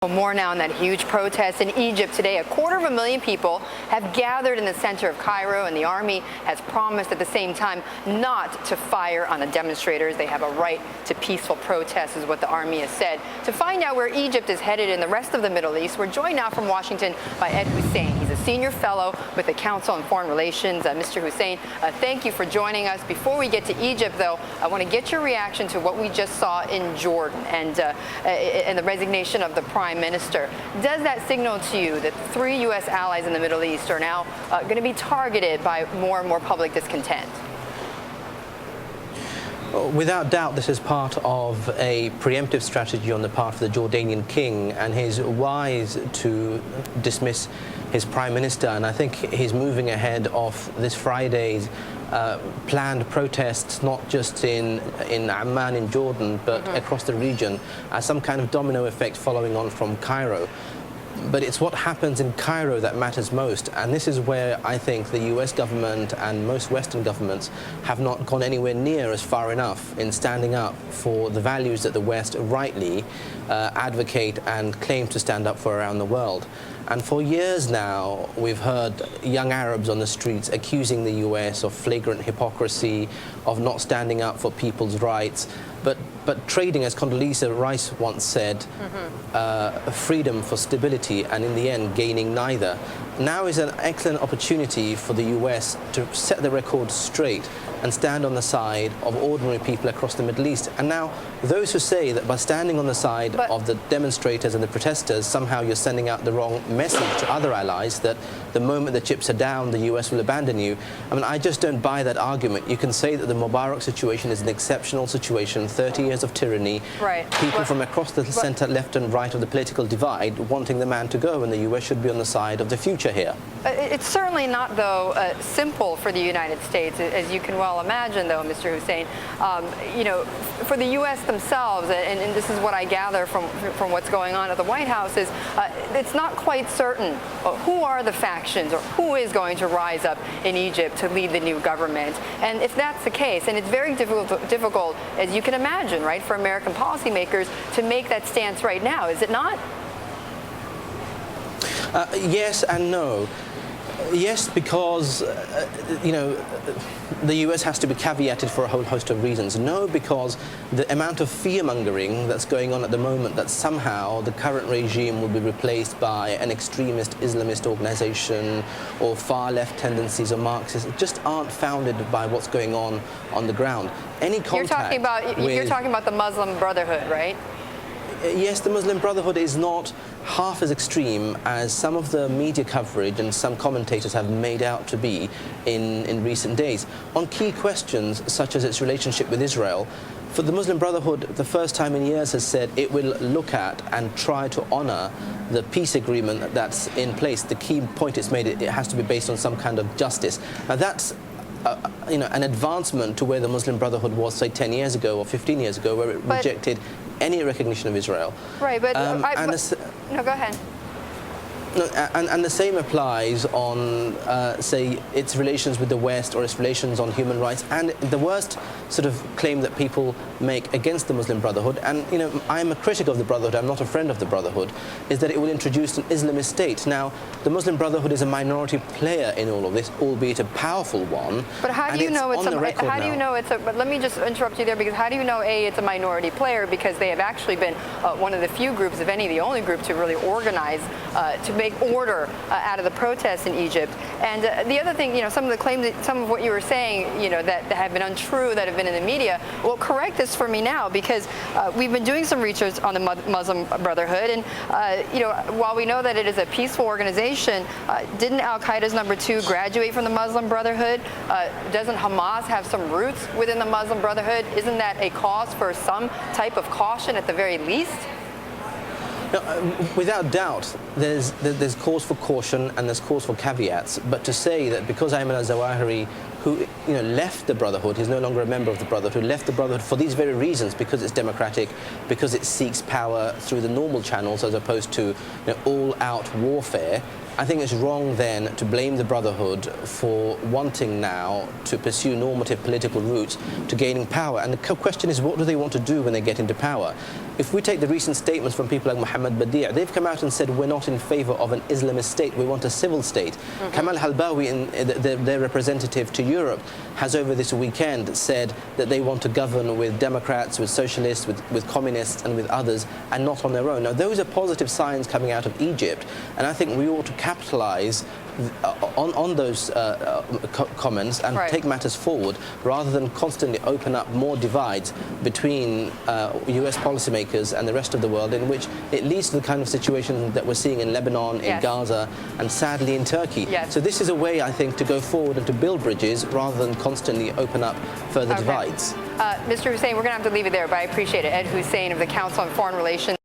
Well, more now on that huge protest in Egypt today. 250,000 people have gathered in the center of Cairo, and the army has promised at the same time not to fire on the demonstrators. They have a right to peaceful protest, is what the army has said. To find out where Egypt is headed in the rest of the Middle East, we're joined now from Washington by Ed Husain. He's a senior fellow with the Council on Foreign Relations. Mr. Husain, thank you for joining us. Before we get to Egypt, though, I want to get your reaction to what we just saw in Jordan and the resignation of the Prime Minister. Does that signal to you that 3 U.S. allies in the Middle East are now going to be targeted by more and more public discontent? Without doubt, this is part of a preemptive strategy on the part of the Jordanian king, and he's wise to dismiss his prime minister. And I think he's moving ahead of this Friday's planned protests, not just in Amman in Jordan, but across the region, as some kind of domino effect following on from Cairo. But it's what happens in Cairo that matters most, and this is where I think the US government and most Western governments have not gone anywhere near as far enough in standing up for the values that the West rightly advocate and claim to stand up for around the world. And for years now, we've heard young Arabs on the streets accusing the US of flagrant hypocrisy, of not standing up for people's rights, but trading, as Condoleezza Rice once said, freedom for stability, and in the end gaining neither. Now is an excellent opportunity for the US to set the record straight and stand on the side of ordinary people across the Middle East. And now those who say that by standing on the side of the demonstrators and the protesters, somehow you're sending out the wrong message to other allies, that the moment the chips are down, the US will abandon you. I mean, I just don't buy that argument. You can say that the Mubarak situation is an exceptional situation, 30 years of tyranny, people from across the center, left and right of the political divide wanting the man to go, and the US should be on the side of the future here. It's certainly not, though, simple for the United States, as you can well imagine, though, Mr. Husain. You know, for the U.S. themselves, and this is what I gather from what's going on at the White House, is it's not quite certain who are the factions or who is going to rise up in Egypt to lead the new government. And if that's the case, and it's very difficult, as you can imagine, right, for American policymakers to make that stance right now, is it not? Yes and no. Yes, because, you know, the US has to be caveated for a whole host of reasons. No, because the amount of fear-mongering that's going on at the moment, that somehow the current regime will be replaced by an extremist Islamist organization or far-left tendencies or Marxists, just aren't founded by what's going on the ground. Any contact you're talking about the Muslim Brotherhood, right? Yes, the Muslim Brotherhood is not half as extreme as some of the media coverage and some commentators have made out to be in recent days. On key questions such as its relationship with Israel, for the Muslim Brotherhood, the first time in years has said it will look at and try to honor the peace agreement that's in place. The key point it's made, it has to be based on some kind of justice. Now that's you know, an advancement to where the Muslim Brotherhood was, say, 10 years ago or 15 years ago, where it rejected any recognition of Israel. Right, but no, go ahead. No, and the same applies on, say, its relations with the West or its relations on human rights. And the worst sort of claim that people make against the Muslim Brotherhood, and, you know, I'm a critic of the Brotherhood, I'm not a friend of the Brotherhood, is that it will introduce an Islamist state. Now, the Muslim Brotherhood is a minority player in all of this, albeit a powerful one. But how do you know it's but let me just interrupt you there, because how do you know, A, it's a minority player? Because they have actually been one of the few groups, if any, the only group to really organize to make order out of the protests in Egypt. And the other thing, you know, some of the claims, some of what you were saying, you know, that have been untrue, that have been in the media, well, correct this for me now, because we've been doing some research on the Muslim Brotherhood, and you know, while we know that it is a peaceful organization, didn't Al-Qaeda's #2 graduate from the Muslim Brotherhood? Doesn't Hamas have some roots within the Muslim Brotherhood? Isn't that a cause for some type of caution at the very least? No, without doubt, there's cause for caution and there's cause for caveats. But to say that because Ayman al-Zawahiri, who, you know, left the Brotherhood, he's no longer a member of the Brotherhood, left the Brotherhood for these very reasons, because it's democratic, because it seeks power through the normal channels as opposed to, you know, all-out warfare, I think it's wrong then to blame the Brotherhood for wanting now to pursue normative political routes to gaining power. And the question is, what do they want to do when they get into power? If we take the recent statements from people like Mohammed Badi', they've come out and said we're not in favor of an Islamist state, we want a civil state. Kamal Halbawi, their representative to Europe, has over this weekend said that they want to govern with Democrats, with socialists, with communists and with others, and not on their own. Now, those are positive signs coming out of Egypt, and I think we ought to capitalize on those comments and take matters forward, rather than constantly open up more divides between US policymakers and the rest of the world, in which it leads to the kind of situation that we're seeing in Lebanon, in Gaza, and sadly in Turkey. So this is a way, I think, to go forward and to build bridges rather than constantly open up further divides. Mr. Husain, we're going to have to leave it there, but I appreciate it. Ed Husain of the Council on Foreign Relations.